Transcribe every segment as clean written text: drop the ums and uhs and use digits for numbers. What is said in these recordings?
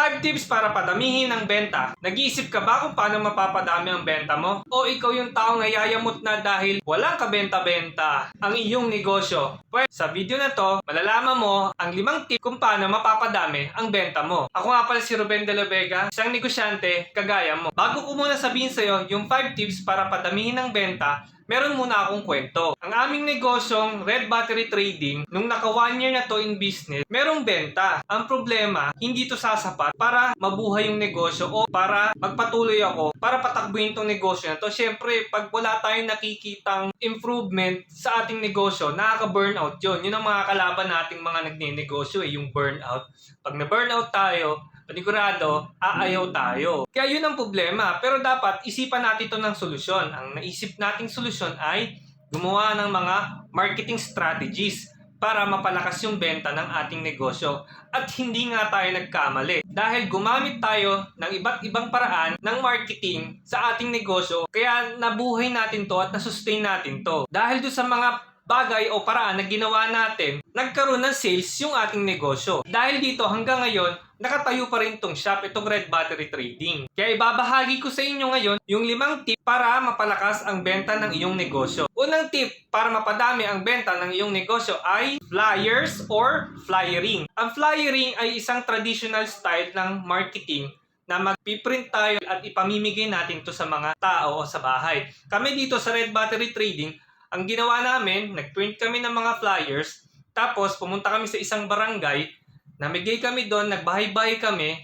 5 tips para padamihin ang benta. Nag-iisip ka ba kung paano mapapadami ang benta mo? O ikaw yung taong nayayamot na dahil walang kabenta-benta ang iyong negosyo? Well, sa video na to, malalaman mo ang 5 tips kung paano mapapadami ang benta mo. Ako nga pala si Ruben De La Vega, isang negosyante kagaya mo. Bago ko muna sabihin sa'yo yung 5 tips para padamihin ang benta, meron muna akong kwento. Ang aming negosyong Red Battery Trading, nung naka 1 year na to in business, merong benta. Ang problema, hindi to sasapat para mabuhay yung negosyo o para magpatuloy ako, para patakbuhin tong negosyo na to. Siyempre, pag wala tayong nakikitang improvement sa ating negosyo, nakaka-burnout yun. Yun ang mga kalaban nating mga nagne-negosyo, yung burnout. Pag na-burnout tayo, panigurado, aayaw tayo. Kaya yun ang problema. Pero dapat isipan natin ito ng solusyon. Ang naisip nating solusyon ay gumawa ng mga marketing strategies para mapalakas yung benta ng ating negosyo. At hindi nga tayo nagkamali. Dahil gumamit tayo ng iba't ibang paraan ng marketing sa ating negosyo, kaya nabuhay natin to at nasustain natin to. Dahil doon sa mga bagay o paraan na ginawa natin, nagkaroon ng sales yung ating negosyo. Dahil dito hanggang ngayon, nakatayo pa rin tong shop, itong Red Battery Trading. Kaya ibabahagi ko sa inyo ngayon yung 5 tip para mapalakas ang benta ng iyong negosyo. Unang tip para mapadami ang benta ng iyong negosyo ay flyers or flyering. Ang flyering ay isang traditional style ng marketing na magpiprint tayo at ipamimigay natin to sa mga tao o sa bahay. Kami dito sa Red Battery Trading, ang ginawa namin, nagprint kami ng mga flyers, tapos pumunta kami sa isang barangay, namigay kami doon, nagbahay-bahay kami,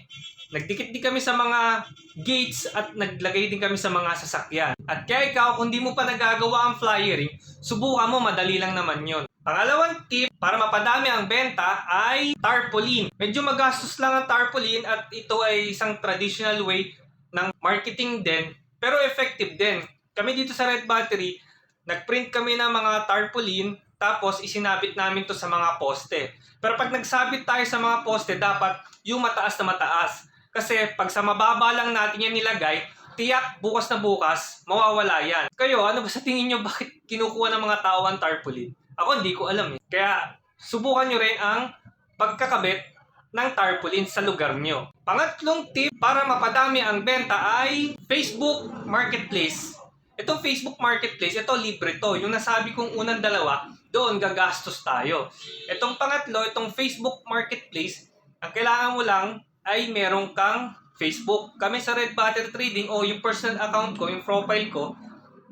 nagdikit-dik kami sa mga gates at naglagay din kami sa mga sasakyan. At kaya ikaw, kung di mo pa nagagawa ang flyering, subukan mo, madali lang naman yon. Pangalawang tip para mapadami ang benta ay tarpaulin. Medyo magastos lang ang tarpaulin at ito ay isang traditional way ng marketing din, pero effective din. Kami dito sa Red Battery, nagprint kami ng mga tarpaulin, tapos isinabit namin to sa mga poste. Pero pag nagsabit tayo sa mga poste, dapat yung mataas na mataas. Kasi pag sa mababa lang natin yan nilagay, tiyak bukas na bukas, mawawala yan. Kayo, ano ba sa tingin nyo bakit kinukuha ng mga tao ang tarpaulin? Ako hindi ko alam eh. Kaya subukan nyo rin ang pagkakabit ng tarpaulin sa lugar nyo. Pangatlong tip para mapadami ang benta ay Facebook Marketplace. Itong Facebook Marketplace, ito libre to. Yung nasabi kong unang dalawa, doon gagastos tayo. Itong pangatlo, itong Facebook Marketplace, ang kailangan mo lang ay meron kang Facebook. Kami sa Red Battery Trading o yung personal account ko, yung profile ko,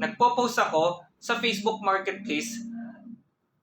nagpo-post ako sa Facebook Marketplace.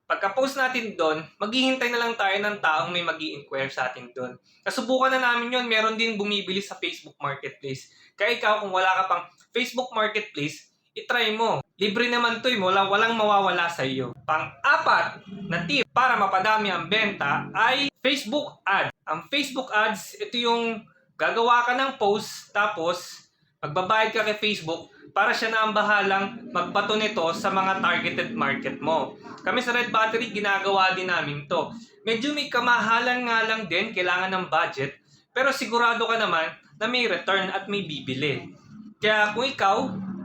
Pagka-post natin doon, maghihintay na lang tayo ng taong may mag-i-inquire sa atin doon. Nasubukan na namin yun, meron din bumibili sa Facebook Marketplace. Kaya ikaw, kung wala ka pang Facebook Marketplace, itry mo. Libre naman to, walang mawawala sa iyo. Pang-apat na tip para mapadami ang benta ay Facebook ad. Ang Facebook ads, ito yung gagawa ka ng post, tapos magbabayad ka kay Facebook para siya na ang bahalang magbato nito sa mga targeted market mo. Kami sa Red Battery, ginagawa din namin to. Medyo may kamahalan nga lang din, kailangan ng budget, pero sigurado ka naman na may return at may bibili. Kaya kung ikaw,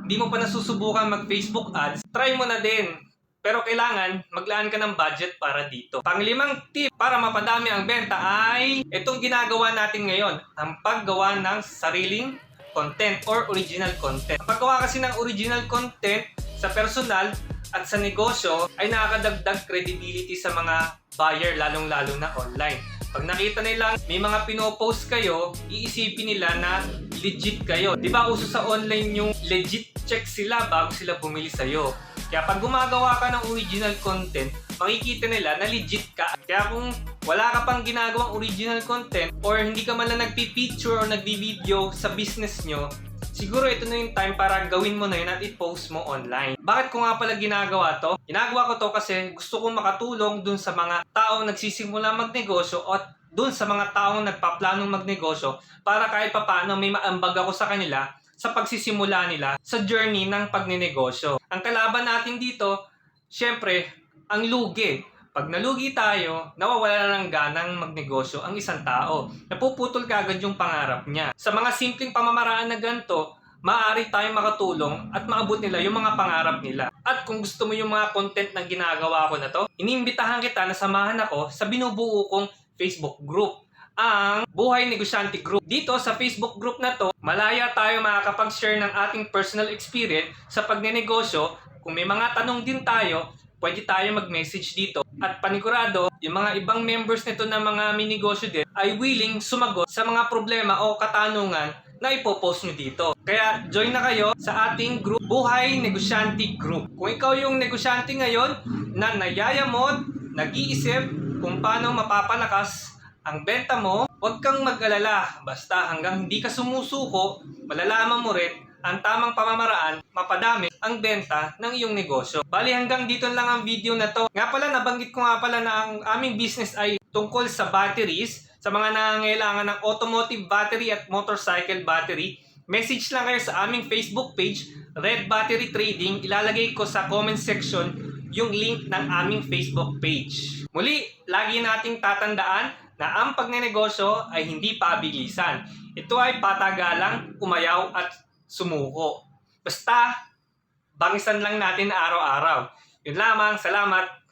di mo pa nasusubukan mag-Facebook ads, try mo na din. Pero kailangan maglaan ka ng budget para dito. Panglimang tip para mapadami ang benta ay itong ginagawa natin ngayon, ang paggawa ng sariling content or original content. Ang paggawa kasi ng original content sa personal at sa negosyo ay nakakadagdag credibility sa mga buyer, lalong-lalo na online. Pag nakita nila may mga pinopost kayo, iisipin nila na legit kayo. Di ba uso sa online yung legit check sila bago sila bumili sa'yo. Kaya pag gumagawa ka ng original content, makikita nila na legit ka. Kaya kung wala ka pang ginagawang original content or hindi ka man lang nagpi-picture or nagbi-video sa business nyo, siguro ito na yung time para gawin mo na yun at i-post mo online. Bakit ko nga pala ginagawa to? Ginagawa ko to kasi gusto kong makatulong dun sa mga taong nagsisimula magnegosyo at dun sa mga taong nagpaplanong magnegosyo para kahit papaano may maambag ako sa kanila sa pagsisimula nila sa journey ng pagnenegosyo. Ang kalaban natin dito, syempre, ang lugi. Pag nalugi tayo, nawawala na ng ganang magnegosyo ang isang tao. Napuputol kagad yung pangarap niya. Sa mga simpleng pamamaraan na ganito, maaari tayong makatulong at maabot nila yung mga pangarap nila. At kung gusto mo yung mga content na ginagawa ko na to, inimbitahan kita na samahan ako sa binubuo kong Facebook group. ang Buhay Negosyante Group. Dito sa Facebook group na to, malaya tayo makakapag-share ng ating personal experience sa pagnenegosyo. Kung may mga tanong din tayo, pwede tayo mag-message dito. At panigurado, yung mga ibang members nito na mga minegosyo din ay willing sumagot sa mga problema o katanungan na ipopost nyo dito. Kaya join na kayo sa ating group, Buhay Negosyante Group. Kung ikaw yung negosyante ngayon na nayayamot, nag-iisip kung paano mapapalakas ang benta mo, huwag kang mag-alala. Basta hanggang hindi ka sumusuko, malalaman mo rin ang tamang pamamaraan, mapadami ang benta ng iyong negosyo. Bali hanggang dito lang ang video na to. Nga pala, nabanggit ko nga pala na ang aming business ay tungkol sa batteries. Sa mga nangangailangan ng automotive battery at motorcycle battery, message lang kayo sa aming Facebook page, Red Battery Trading. Ilalagay ko sa comment section yung link ng aming Facebook page. Muli, lagi nating tatandaan na ang pagnenegosyo ay hindi pabilisan. Ito ay patagalang, umayaw at sumuko. Basta, bangisan lang natin araw-araw. Yun lamang, salamat!